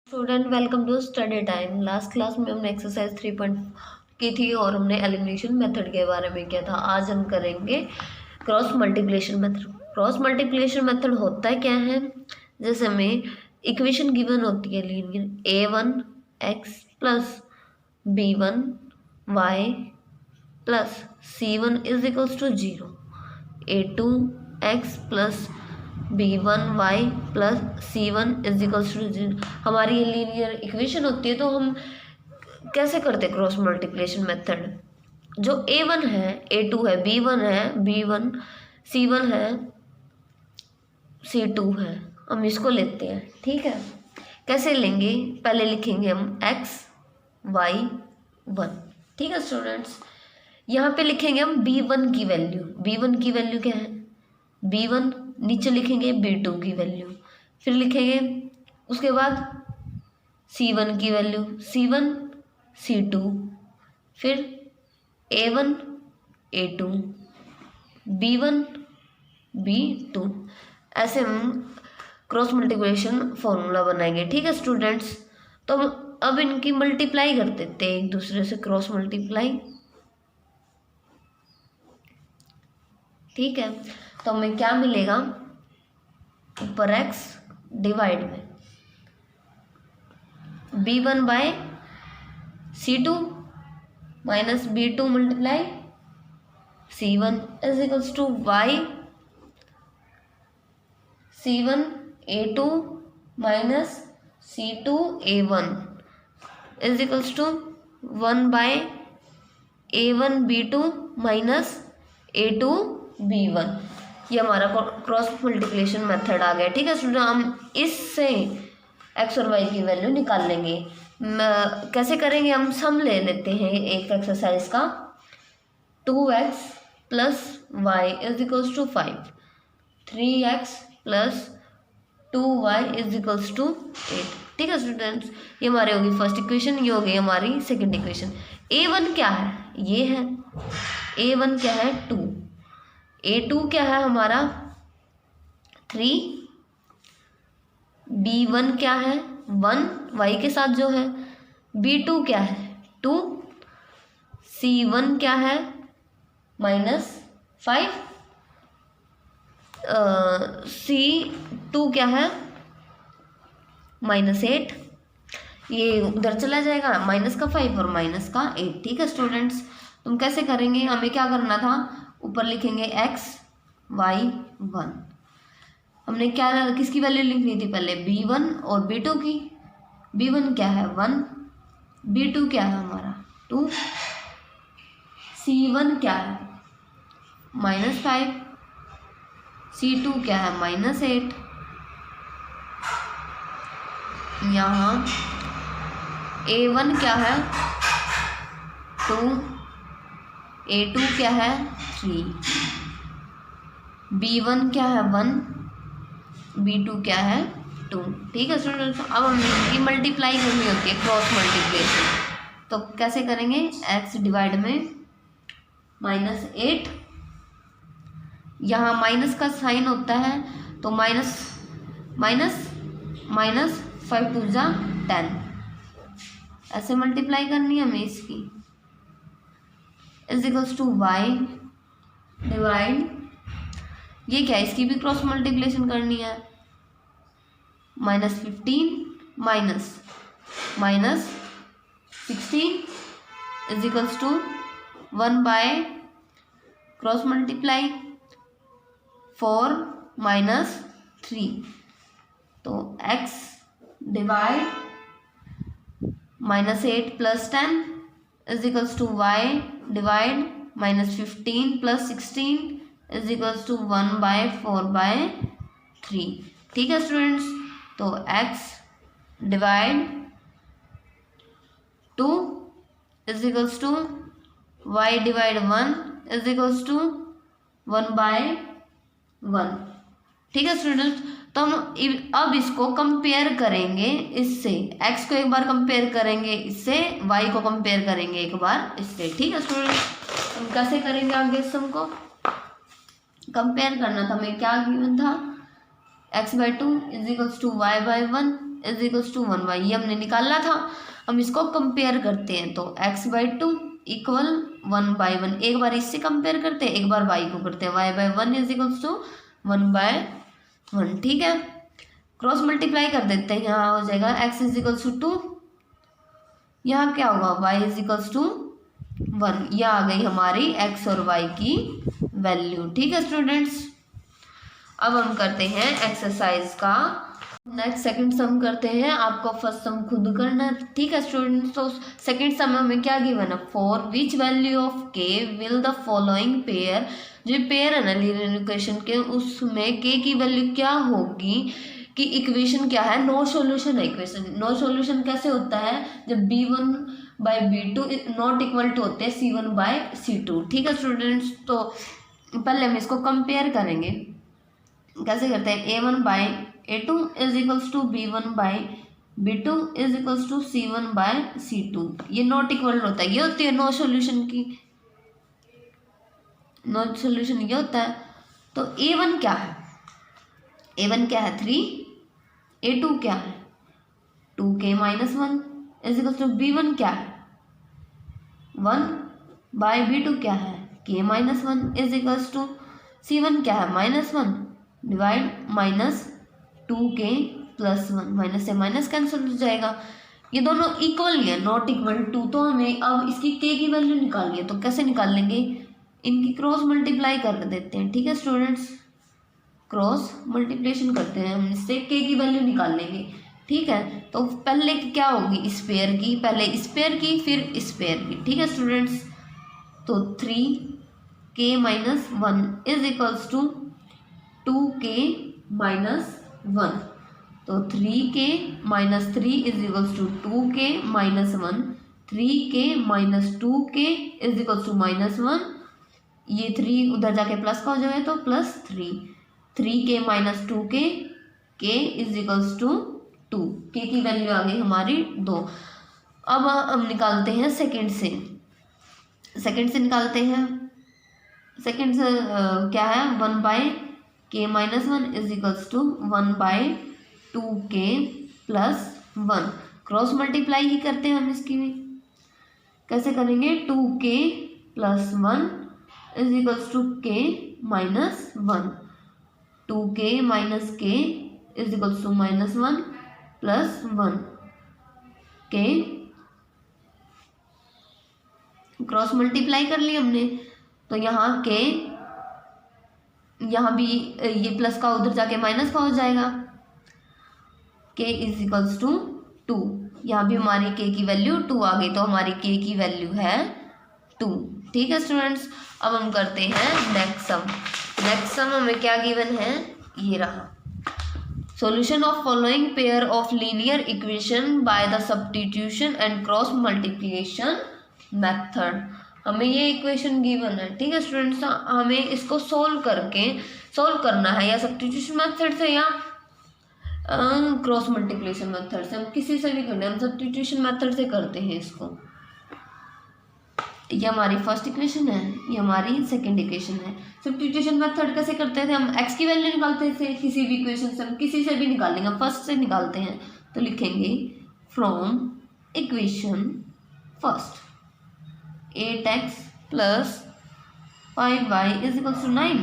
Student welcome to study time. Last class में हमने exercise 3 की थी और हमने एलिमिनेशन मेथड के बारे में किया था। आज हम करेंगे cross multiplication method. Cross multiplication method होता है क्या है, जैसे हमें इक्वेशन गिवन होती है linear a1x plus b1y plus c1 is equals to 0, a2x plus b1y plus c1 is equals to 0 हमारी ये लीनियर इक्वेशन होती है। तो हम कैसे करते हैं क्रॉस मल्टीप्लिकेशन मेथड। जो a1 है, a2 है, b1 है, b1, c1 है, c2 है, हम इसको लेते हैं। ठीक है, कैसे लेंगे, पहले लिखेंगे हम x y 1। ठीक है स्टूडेंट्स, यहाँ पे लिखेंगे हम b1 की वैल्यू। b1 की वैल्यू क्या है, b1, नीचे लिखेंगे b2 की वैल्यू, फिर लिखेंगे उसके बाद c1 की वैल्यू, c1 c2, फिर a1 a2 b1 b2। ऐसे हम क्रॉस मल्टीप्लिकेशन फॉर्मूला बनाएंगे। ठीक है स्टूडेंट्स, तो अब इनकी मल्टीप्लाई कर देते हैं एक दूसरे से, क्रॉस मल्टीप्लाई। ठीक है, तो हमें क्या मिलेगा, ऊपर x डिवाइड में b1 by c2 minus b2 multiply c1 is equals to y c1 a2 minus c2 a1 is equals to 1 by a1 b2 minus a2 b1। ये हमारा क्रॉस मल्टीप्लिकेशन मेथड आ गया। ठीक है स्टूडेंट, हम इससे x और y की value निकाल लेंगे। कैसे करेंगे, हम सम ले लेते हैं एक एक्सरसाइज का। 2x plus y is equals to 5, 3x plus 2y is equals to 8। ठीक है स्टूडेंट्स, ये हमारी होगी फर्स्ट इक्वेशन, ये हो गई हमारी सेकेंड इक्वेशन। a1 क्या है, ये है a1 क्या है 2, a2 क्या है हमारा 3, b1 क्या है 1 y के साथ जो है, b2 क्या है 2, c1 क्या है -5, c2 क्या है -8। ये उधर चला जाएगा, माइनस का 5 और माइनस का 8। ठीक है स्टूडेंट्स, तुम कैसे करेंगे, हमें क्या करना था, ऊपर लिखेंगे x y 1। हमने क्या किसकी वैल्यू लिखनी थी पहले, b1 और b2 की। b1 क्या है 1, b2 क्या है हमारा 2, c1 क्या है -5, c2 क्या है -8। यहाँ a1 क्या है 2, a2 क्या है 3, b1 क्या है 1, b2 क्या है 2। ठीक है स्टूडेंट्स, अब हमें इनकी मल्टीप्लाई करनी होती है, क्रॉस मल्टीप्लिकेशन। तो कैसे करेंगे, x डिवाइड में -8, यहाँ माइनस का साइन होता है तो माइनस माइनस माइनस 5 2 जा 10, ऐसे मल्टीप्लाई करनी है हमें इसकी, is equals to y divide, ये क्या है, इसकी भी क्रॉस मल्टीप्लिकेशन करनी है, -15 minus 16 is equals to 1 by cross multiply 4 -3। तो x divide -8 plus 10 is equals to y divide -15 plus 16 is equals to 1 by 4 by 3। ठीक है स्टूडेंट्स, तो x divide 2 is equals to y divide 1 is equals to 1 by 1। ठीक है students, तो हम अब इसको कंपेयर करेंगे इससे, x को एक बार कंपेयर करेंगे इससे, y को कंपेयर करेंगे एक बार इससे। ठीक है स्टूडेंट्स, हम कैसे करेंगे आगे सम को कंपेयर करना था, हमें क्या गिवन था, x/2 is equals to y/1 is equals to 1y, ये हमने निकालना था। हम इसको कंपेयर करते हैं तो x/2 इक्वल 1/1, एक बार इससे कंपेयर करते हैं, एक बार y को करते हैं, y/1 इज इक्वल्स टू 1/1। ठीक है, क्रॉस मल्टीप्लाई कर देते हैं, यहाँ हो जाएगा x इज इक्वल्स टू 2, यहाँ क्या होगा y इज इक्वल्स टू 1। यह आ गई हमारी x और y की वैल्यू। ठीक है स्टूडेंट्स, अब हम करते हैं एक्सरसाइज का नेक्स्ट सेकंड सम करते हैं। आपको फर्स्ट सम खुद करना है। ठीक है स्टूडेंट्स, तो सेकंड सम में क्या गिवन है, for which value of k will the following pair, जो पेयर है ना लीनियर इक्वेशन के, उसमें k की वैल्यू क्या होगी कि इक्वेशन क्या है, नो सॉल्यूशन है इक्वेशन। नो सॉल्यूशन कैसे होता है, जब b1/b2 नॉट इक्वल टू होते हैं c1/c2। ठीक है स्टूडेंट्स, तो पहले हम इसको कंपेयर करेंगे। कैसे करते हैं, a1/a2 is equals to b1/b2 is equals to c1/c2। ये नॉट इक्वल होता है, ये होती है नो सॉल्यूशन की, नो सॉल्यूशन ये होता है। तो a1 क्या है, a1 क्या है 3, a2 क्या है 2k - 1 is equals to b1 क्या है 1/b2 क्या है k - 1 is equals to c1 क्या है -1 डिवाइड -2k + 1, माइनस से माइनस कैंसिल हो जाएगा। ये दोनों इक्वल ही है, नॉट इक्वल टू। तो हमें अब इसकी k की वैल्यू निकालनी है, तो कैसे निकाल लेंगे, इनकी क्रॉस मल्टीप्लाई कर देते हैं। ठीक है स्टूडेंट्स, क्रॉस मल्टीप्लिकेशन करते हैं हम, इससे k की वैल्यू निकाल लेंगे। ठीक है, तो पहले क्या होगी इस पेयर की, पहले इस पेयर की फिर इस पेयर की। ठीक है स्टूडेंट्स, तो 3k - 1 is equals to 2k - 1, तो 3k - 3 is equals to 2k - 1, 3k - 2k is equals to -1, ये 3 उधर जाके प्लस का हो जाएगा तो +3, 3k - 2k, k is equals to 2, k की वैल्यू आ गई हमारी 2। अब हम निकालते हैं सेकंड से, निकालते हैं। सेकंड से क्या है, 1/k - 1 is equals to 1/2k + 1। Cross multiply ही करते हैं हम इसकी भी। कैसे करेंगे, 2k + 1 is equals to k - 1, 2k - k is equals to -1 + 1, k cross multiply कर लिया हमने। तो यहाँ k, यहाँ भी ये प्लस का उधर जाके माइनस का हो जाएगा, k इज इक्वल्स टू 2। यहाँ भी हमारी k की वैल्यू 2 आ गई, तो हमारी k की वैल्यू है 2। ठीक है स्टूडेंट्स, अब हम करते हैं नेक्स्ट सम। नेक्स्ट सम हमें क्या गिवन है, ये रहा, solution of following pair of linear equation by the substitution and cross multiplication method. हमें ये इक्वेशन गिवन है। ठीक है स्टूडेंट्स, हमें इसको सोल्व करना है, या सब्स्टिट्यूशन मेथड से या क्रॉस मल्टीप्लिकेशन मेथड से, हम किसी से भी करना है। हम सब्स्टिट्यूशन मेथड से करते हैं इसको। ये हमारी फर्स्ट इक्वेशन है, ये हमारी सेकंड इक्वेशन है। सब्स्टिट्यूशन मेथड कैसे करते थे, हम x की वैल्यू निकालते थे किसी भी इक्वेशन से, हम किसी से भी निकालेंगे, फर्स्ट से निकालते हैं। तो लिखेंगे from equation first 8x + 5y is equals to 9,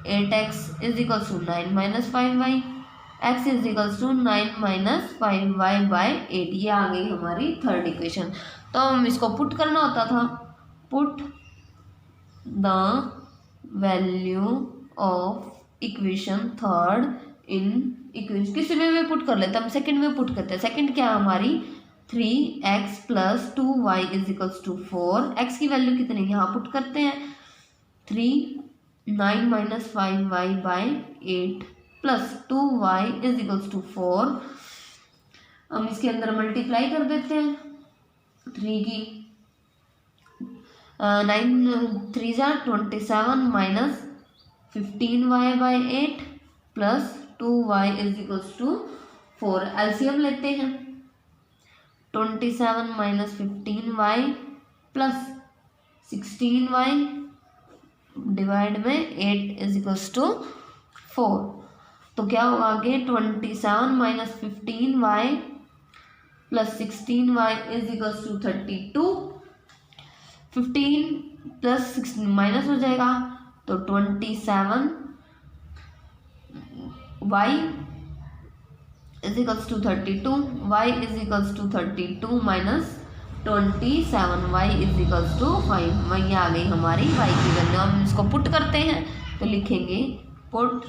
8x is equals to 9 - 5y, x is equals to 9 - 5y/8। ये आ गई हमारी थर्ड इक्वेशन। तो हम इसको पुट करना होता था, put the value of equation third in equation, किसी में भी पुट कर लेते हैं, हम सेकंड में पुट करते हैं। सेकंड क्या है हमारी 3x + 2y is equals to 4, x की वैल्यू कितनी यहाँ पुट करते हैं 3, 9 - 5y/8 + 2y is equals to 4। हम इसके अंदर मल्टीप्लाई कर देते हैं, 3 की 9 3 = 27 - 15y/8 + 2y is equals to 4। LCM लेते हैं, 27 - 15y + 16y डिवाइड में 8 इज इक्वल्स टू 4। तो क्या होगा आगे 27 minus 15y plus 16y is equals to 32। 15 plus 16 minus हो जाएगा तो 27y is equals to 32, y is equals to 32 minus 27y is equals to 5। वही आ गई हमारी y की वैल्यू। हम इसको पुट करते हैं तो लिखेंगे put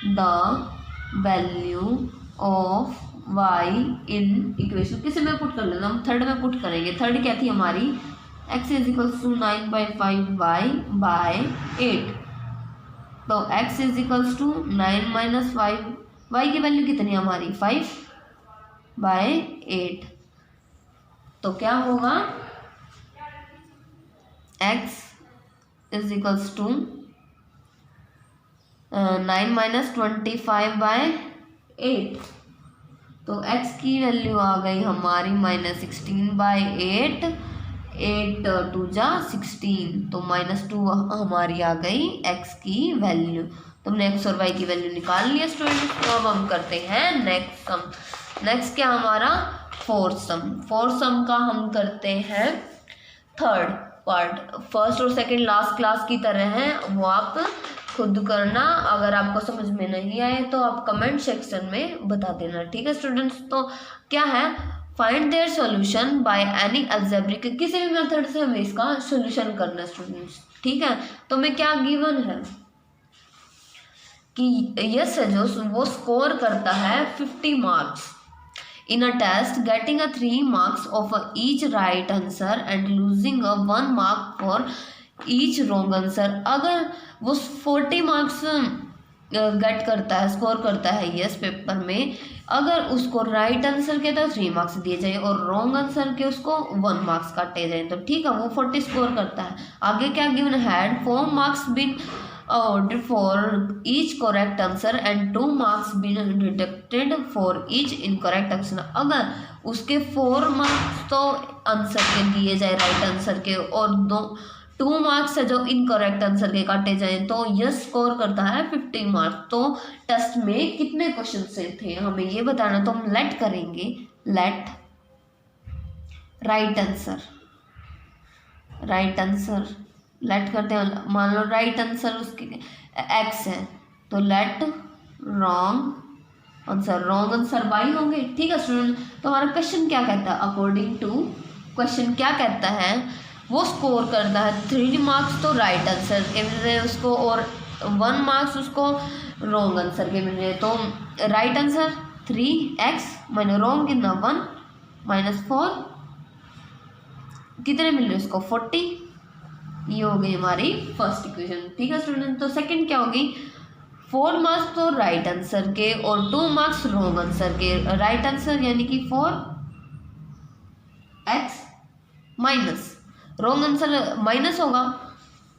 the value of y in equation. किसी में पुट कर लेना, हम थर्ड में पुट करेंगे। थर्ड क्या थी हमारी, x is equals to 9/5y by 8। तो x is equals to 9 minus 5, y की वैल्यू कितनी है हमारी 5/8। तो क्या होगा x is equals to 9 minus 25/8। तो x की वैल्यू आ गई हमारी -16/8, 8 2 जा 16, तो -2 हमारी आ गई x की वैल्यू। तो हमने x और y की वैल्यू निकाल लिया स्टूडेंट। तो अब हम करते हैं नेक्स्ट सम। नेक्स्ट क्या हमारा फोर्थ सम। फोर्थ सम का हम करते हैं थर्ड पार्ट। फर्स्ट और सेकंड लास्ट क्लास की तरह है, वो आप खुद करना। अगर आपको समझ में नहीं आए तो आप कमेंट सेक्शन में बता देना, ठीक है स्टूडेंट्स। तो क्या है, find their solution by any algebraic, किसी भी मेथड से हमें इसका सॉल्यूशन करना है स्टूडेंट्स, ठीक है। तो हमें क्या गिवन है कि यस है जो वो स्कोर करता है 50 marks in a test, getting a 3 marks of each right answer and losing a 1 mark for each wrong answer। अगर वो 40 मार्क्स गेट करता है, स्कोर करता है यस पेपर में, अगर उसको राइट आंसर के तो 3 मार्क्स दिए जाए और रॉन्ग आंसर के उसको 1 मार्क्स काटे जाए, तो ठीक है वो 40 स्कोर करता है। आगे क्या given had 4 marks been awarded for each correct answer and 2 marks been deducted for each incorrect answer। अगर उसके 4 मार्क्स तो आंसर के दिए जाए राइट आंसर के और 2 मार्क्स है जो इनकरेक्ट आंसर के काटे जाए, तो यस स्कोर करता है 50 मार्क्स। तो टेस्ट में कितने क्वेश्चन से थे हमें ये बताना। तो हम लेट करेंगे, let right answer, right answer let करते हैं। मान लो राइट आंसर उसके x है, तो let wrong answer, wrong answer y होंगे, ठीक है स्टूडेंट। तो हमारा क्वेश्चन क्या कहता है, अकॉर्डिंग टू क्वेश्चन क्या कहता है, वो स्कोर करता है 3 मार्क्स तो राइट आंसर के मिल रहे हैं उसको और 1 मार्क्स उसको रॉन्ग आंसर के मिल रहे हैं। तो right answer 3x minus wrong कितना 1 -4 कितने मिल रहे हैं उसको 40। ये हो गई हमारी फर्स्ट इक्वेशन, ठीक है स्टूडेंट। तो सेकंड क्या होगी, 4 मार्क्स तो राइट आंसर के और 2 मार्क्स रॉन्ग आंसर के। राइट आंसर यानी कि 4x minus wrong answer minus होगा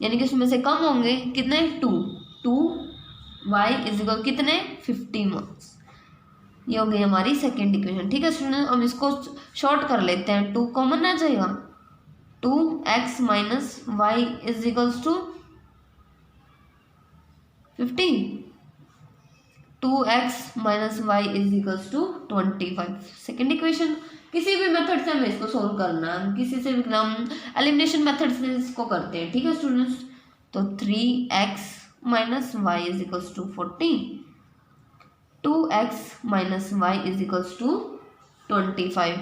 यानी कि उसमें से कम होंगे कितने 2y इज इक्वल कितने 50 मार्क्स। ये हो गई हमारी सेकेंड इक्वेशन, ठीक है स्टूडेंट। हम इसको शॉर्ट कर लेते हैं, 2 कॉमन आ जाएगा, 2x minus y is equals to 50, 2x minus y is equals to 25। Second equation किसी भी मेथड से हमें इसको सोल्व करना है, किसी से भी हम एलिमिनेशन मेथड से इसको करते हैं, ठीक है स्टूडेंट्स। तो 3x minus y is equals to 40, 2x minus y is equals to 25,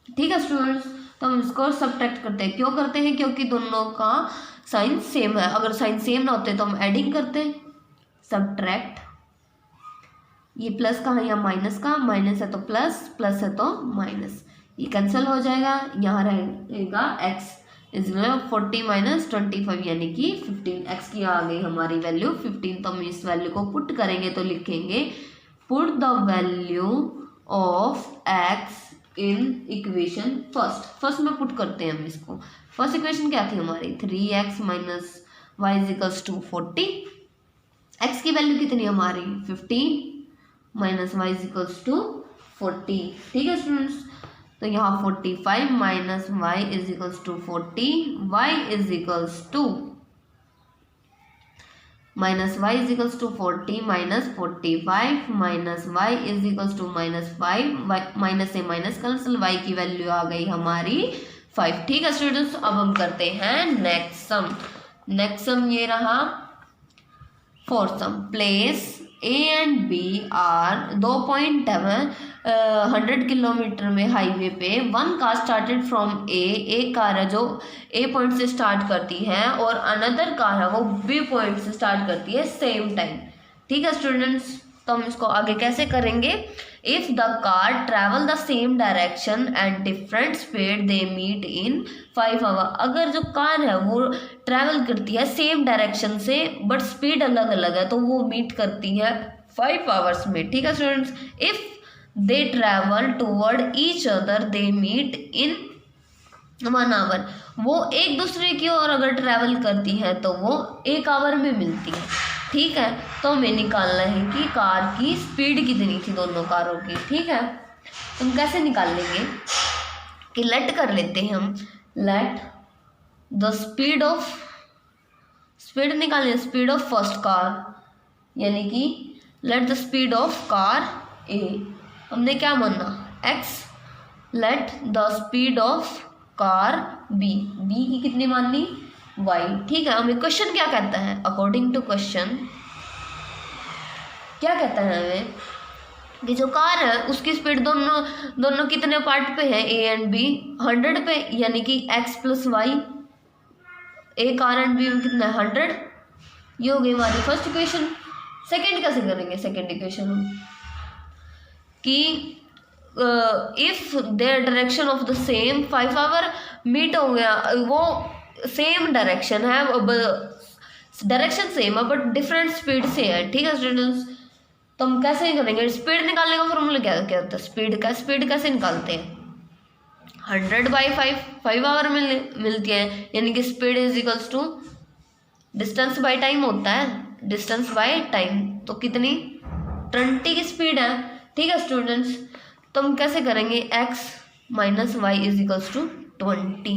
ठीक है स्टूडेंट्स। तो हम इसको सब्ट्रैक्ट करते हैं, क्यों करते हैं, क्योंकि दोनों का साइन सेम है। अगर साइन सेम ना होते तो हम एडिंग करते, सब्ट्रैक्ट, ये प्लस का है या माइनस का, माइनस है तो प्लस, प्लस है तो माइनस, ये कैंसिल हो जाएगा, यहाँ रहेगा x इज 40 माइनस 25 यानी कि 15। x की आ गई हमारी वैल्यू 15। तो हम इस वैल्यू को पुट करेंगे तो लिखेंगे put the value of x in equation first में पुट करते हैं हम इसको। फर्स्ट इक्वेशन क्या थी हमारी 3x minus y is equals to 40, x की वैल्यू कितनी हमारी 15 minus y is equals to 40, ठीक है स्टूडेंट्स। तो यहाँ 45 minus y is equals to 40, y is equals to minus y is equals to 40 minus 45 minus y is equals to -5, minus से minus cancel, y की value आ गई हमारी 5। ठीक है स्टूडेंट्स, अब हम करते हैं नेक्स्ट सम। नेक्स्ट सम ये रहा fourth sum. Place A and B are 2 point 100 kilometre में हाईवे पे। One car started from A, एक कार है जो ए पॉइंट से स्टार्ट करती है और अनदर कार है वो बी पॉइंट से स्टार्ट करती है सेम टाइम। ठीक है स्टूडेंट्स, तो हम इसको आगे कैसे करेंगे। If the car travel the same direction at different speed they meet in 5 hour. अगर जो कार है वो ट्रैवल करती है सेम डायरेक्शन से बट स्पीड अलग अलग है तो वो मीट करती है 5 आवर्स में। ठीक है students, if they travel toward each other they meet in 1 hour. वो एक दूसरे की ओर अगर ट्रैवल करती है तो वो 1 आवर में मिलती है। ठीक है, तो हमें निकालना है कि कार की स्पीड कितनी थी दोनों कारों की। ठीक है, हम कैसे निकाल लेंगे कि लेट कर लेते हैं हम, लेट द स्पीड निकालें, स्पीड ऑफ फर्स्ट कार, यानी कि let the speed of car A, हमने क्या माना x, let the speed of car b, b की कितनी माननी y। ठीक है, हमें क्वेश्चन क्या कहता है, अकॉर्डिंग टू क्वेश्चन क्या कहता है हमें कि जो कार है उसकी स्पीड दोनों कितने पार्ट पे है ए एंड बी, 100 पे, यानी कि x plus y, A car and B में कितना है 100। ये हो गई हमारी फर्स्ट इक्वेशन। सेकेंड कैसे करेंगे, सेकेंड इक्वेशन हम कि if there direction of the same 5 hour meet हो गया, वो सेम डायरेक्शन है, डायरेक्शन सेम है बट डिफरेंट स्पीड से है। ठीक है स्टूडेंट्स, तो हम कैसे करेंगे, स्पीड निकालने का फॉर्मूला क्या होता है, स्पीड कैसे निकालते हैं, 100/5, 5 आवर मिलती है, यानी कि speed is equals to distance by time होता है, डिस्टेंस बाय टाइम, तो कितनी 20 की स्पीड है। ठीक है स्टूडेंट्स, तो हम कैसे करेंगे, x minus y is equals to 20।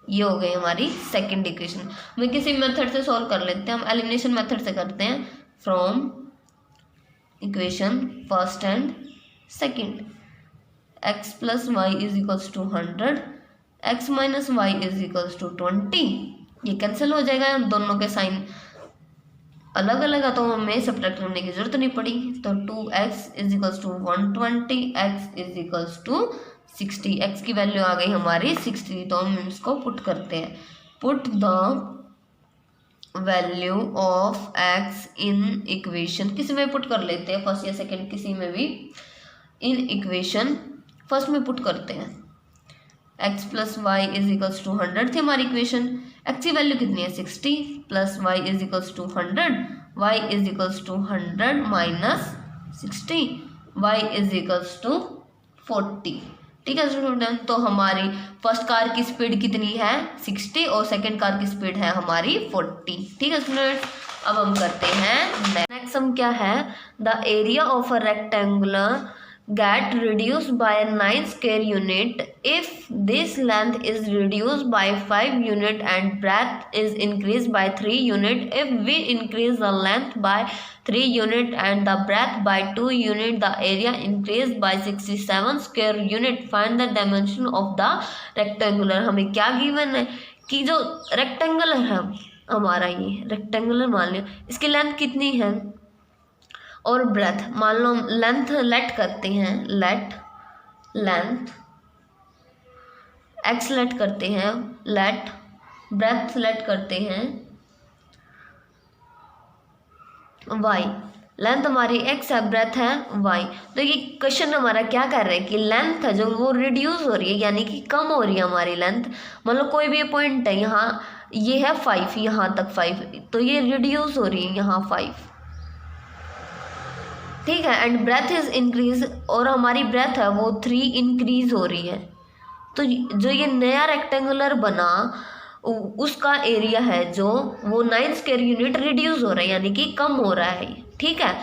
ये हो गई हमारी सेकेंड इक्वेशन। हम किसी मेथड से सॉल्व कर लेते हैं, हम एलिमिनेशन मेथड से करते हैं, from equation first and second, x plus y is equals to 100, x minus y is equals to 20। ये कैंसिल हो जाएगा, दोनों के साइन अलग अलग है तो हमें सब्ट्रैक्ट करने की जरूरत नहीं पड़ी। तो 2x is equals to 120, x is equals to 60, x की वैल्यू आ गई हमारी 60। तो हम इसको पुट करते हैं, put the value of x in equation, किसी में पुट कर लेते हैं, फर्स्ट या सेकेंड किसी में भी, इन इक्वेशन फर्स्ट में पुट करते हैं। x plus y is equals to 100 थी हमारी इक्वेशन, x की वैल्यू कितनी है 60, plus y is equals to 100, y is equals to 100 minus 60, y is equals to 40। ठीक है स्टूडेंट, तो हमारी फर्स्ट कार की स्पीड कितनी है 60 और सेकंड कार की स्पीड है हमारी 40। ठीक है स्टूडेंट, अब हम करते हैं नेक्स्ट सम। क्या है, the area of a rectangular get reduced by 9 square unit if this length is reduced by 5 unit and breadth is increased by 3 unit. If we increase the length by 3 unit and the breadth by 2 unit, the area increased by 67 square unit. Find the dimension of the rectangular। हमें क्या given है कि जो rectangular है हमारा, ये rectangular मान लिया, इसकी लेंथ कितनी है और ब्रेथ मान लो, लेंथ लेट करते हैं, लेंथ x लेट करते हैं, लेट ब्रेथ लेट करते हैं y, लेंथ हमारी x है, ब्रेथ है y। तो ये क्वेश्चन हमारा क्या कर रहे हैं कि लेंथ है जो वो रिड्यूस हो रही है, यानी कि कम हो रही है हमारी लेंथ। मतलब कोई भी पॉइंट है, यहाँ ये है 5, यहाँ तक 5, तो ये रिड्यूस हो रही है यहाँ 5। ठीक है, एंड ब्रेथ इज इंक्रीज, और हमारी ब्रेथ है वो 3 इंक्रीज हो रही है। तो जो ये नया रेक्टेंगुलर बना उसका एरिया है जो वो 9 स्क्वायर यूनिट रिड्यूस हो रहा है, यानी कि कम हो रहा है। ठीक है,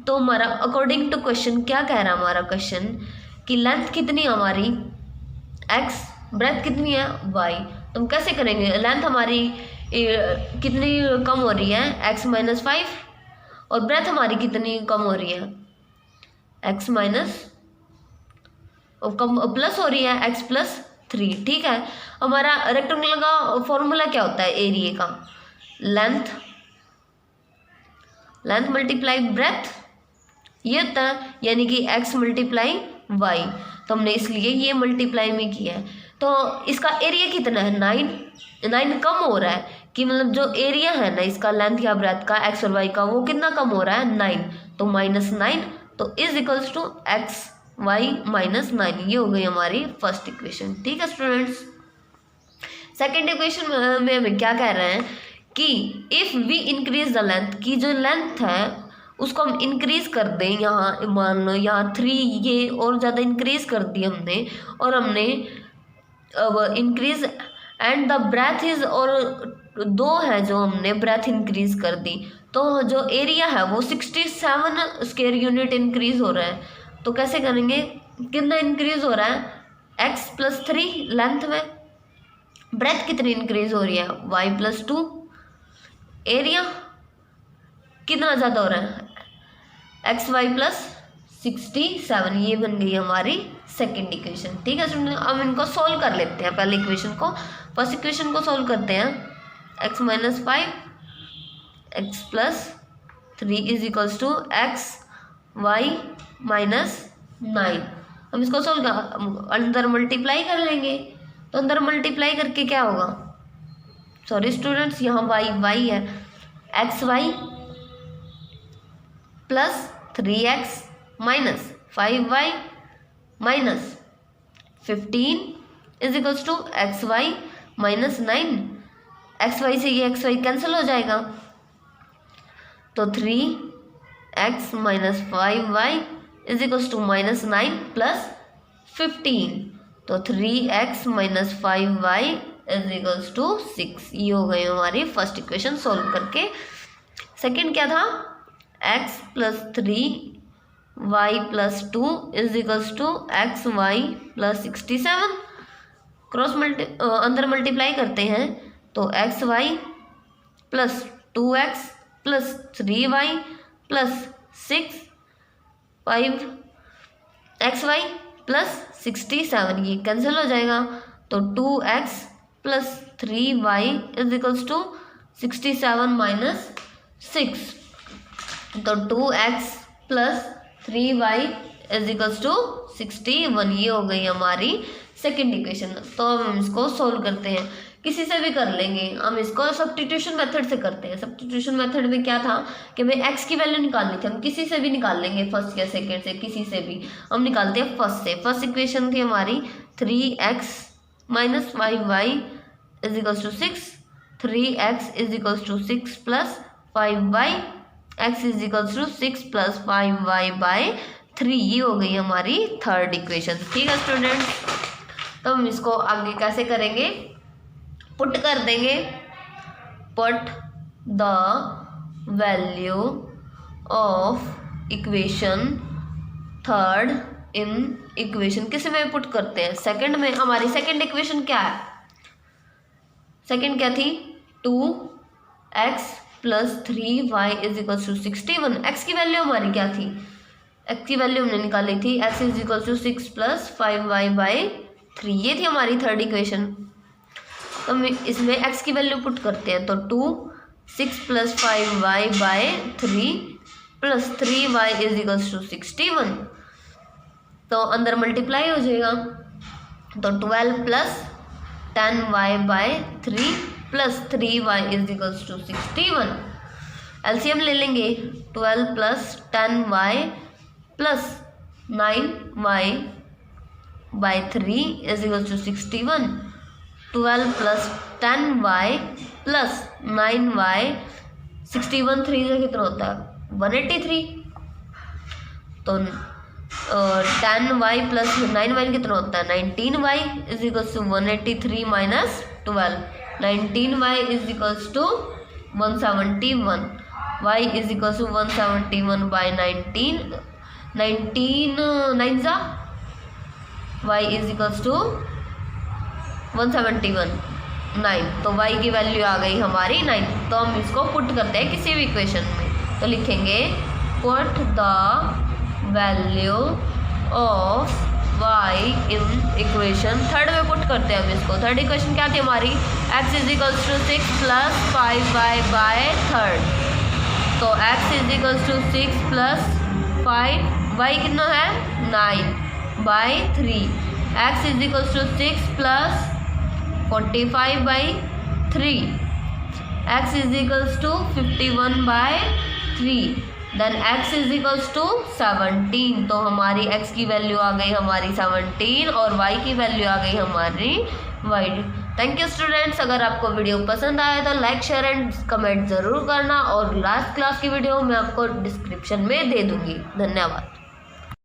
तो हमारा अकॉर्डिंग टू क्वेश्चन क्या कह रहा है हमारा क्वेश्चन कि लेंथ कितनी है हमारी x, ब्रेथ कितनी है y। तो हम कैसे करेंगे, लेंथ हमारी कितनी कम हो रही है, x माइनस 5, और ब्रेथ हमारी कितनी कम हो रही है, x माइनस कम प्लस हो रही है, x प्लस 3। ठीक है, हमारा रेक्टेंगल का फॉर्मूला क्या होता है एरिया का, लेंथ मल्टीप्लाई ब्रेथ, ये होता है, यानी कि x मल्टीप्लाई y। तो हमने इसलिए ये मल्टीप्लाई में किया है। तो इसका एरिया कितना है, 9 कम हो रहा है कि मतलब जो एरिया है ना इसका लेंथ या ब्रेथ का x और y का, वो कितना कम हो रहा है, 9। तो -9, तो is equals to x y -9। ये हो गई हमारी फर्स्ट इक्वेशन। ठीक है स्टूडेंट्स, सेकेंड इक्वेशन में हमें क्या कह रहे हैं कि if we increase the length, की जो लेंथ है उसको हम इंक्रीज कर दें, यहाँ मान लो यहाँ 3 ये और ज़्यादा इंक्रीज कर दी हमने, और हमने अब increase and the breadth is, और 2 है जो हमने ब्रेथ इंक्रीज कर दी, तो जो एरिया है वो 67 स्क्वायर यूनिट इंक्रीज हो रहा है। तो कैसे करेंगे, कितना इंक्रीज हो रहा है, x प्लस 3 लेंथ में, ब्रेथ कितनी इंक्रीज हो रही है, y प्लस 2, एरिया कितना ज़्यादा हो रहा है, एक्स वाई प्लस 67। ये बन गई हमारी सेकेंड इक्वेशन। ठीक है स्टूडेंट, अब इनको सोल्व कर लेते हैं। पहले इक्वेशन को, फर्स्ट इक्वेशन को सोल्व करते हैं, x minus 5 x plus 3 is equals to x y minus 9। हम इसको सोल्व अंदर मल्टीप्लाई कर लेंगे, तो अंदर मल्टीप्लाई करके क्या होगा, सॉरी स्टूडेंट्स यहाँ वाई है, x y plus 3x minus 5y minus 15 is equals to x y minus 9। X y से ये एक्स वाई कैंसिल हो जाएगा, तो 3x minus 5y is equals to minus 9 plus 15। तो 3x minus 5y is equals to 6। ये हो गई हमारी फर्स्ट इक्वेशन सोल्व करके। सेकंड क्या था, x plus 3y plus 2 is equals to x y plus 67। Cross अंदर मल्टीप्लाई करते हैं, तो x y plus 2x plus 3y plus 6 5 x y plus 67, ये कैंसिल हो जाएगा, तो 2x plus 3y is equals to 67 minus 6। तो 2x plus 3y is equals to 61। ये हो गई हमारी सेकेंड इक्वेशन। तो हम इसको सोल्व करते हैं, किसी से भी कर लेंगे, हम इसको सब्स्टिट्यूशन मेथड से करते हैं। सब्स्टिट्यूशन मेथड में क्या था कि हमें x की वैल्यू निकालनी थी, हम किसी से भी निकाल लेंगे, फर्स्ट या सेकेंड से, किसी से भी हम निकालते हैं फर्स्ट से। फर्स्ट इक्वेशन थी हमारी 3x minus 5y is equals to 6, 3x is equals to 6 plus 5y, x is equals to 6 plus 5y by 3। ये हो गई हमारी थर्ड इक्वेशन। ठीक है स्टूडेंट, तो हम इसको आगे कैसे करेंगे, पुट कर देंगे, put the value of equation third in equation, किस में पुट करते हैं, सेकंड में। हमारी सेकंड इक्वेशन क्या है, सेकंड क्या थी, 2x plus 3y is equal to 61। x की वैल्यू हमारी क्या थी, x की वैल्यू हमने निकाली थी, x is equal to 6 plus 5y by 3। ये थी हमारी थर्ड इक्वेशन। तो हम इसमें x की वैल्यू पुट करते हैं, तो 6 plus 5y by 3 plus 3y is equal to 61। तो अंदर मल्टीप्लाई हो जाएगा, तो 12 plus 10y by 3 plus 3y is equals to 61। LCM ले लेंगे, 12 plus 10y plus 9y by 3 is equals to 61। 12 plus 10y plus 9y, 61 3 से कितना होता है 183। तो 10y प्लस 9y कितना होता है 19y is equals to 183 minus 12। 19y is equals to 171, y is equals to 171 by 19 9 y is equals to 171 9, तो y की वैल्यू आ गई हमारी 9। तो हम इसको पुट करते हैं किसी भी इक्वेशन में, तो लिखेंगे put the value of y in equation third में पुट करते हैं हम इसको। थर्ड इक्वेशन क्या थी हमारी, x is equals to 6 plus 5y by third. तो x is equals to 6 plus 5, y कितना है 9 by 3। x is equals to 6 plus 45 by 3, x is equals to 51 by 3, then x is equals to 17। तो हमारी x की value आ गई हमारी 17 और y की वैल्यू आ गई हमारी y। थैंक यू स्टूडेंट्स, अगर आपको वीडियो पसंद आया तो लाइक शेयर एंड कमेंट ज़रूर करना, और लास्ट क्लास की वीडियो मैं आपको डिस्क्रिप्शन में दे दूँगी। धन्यवाद।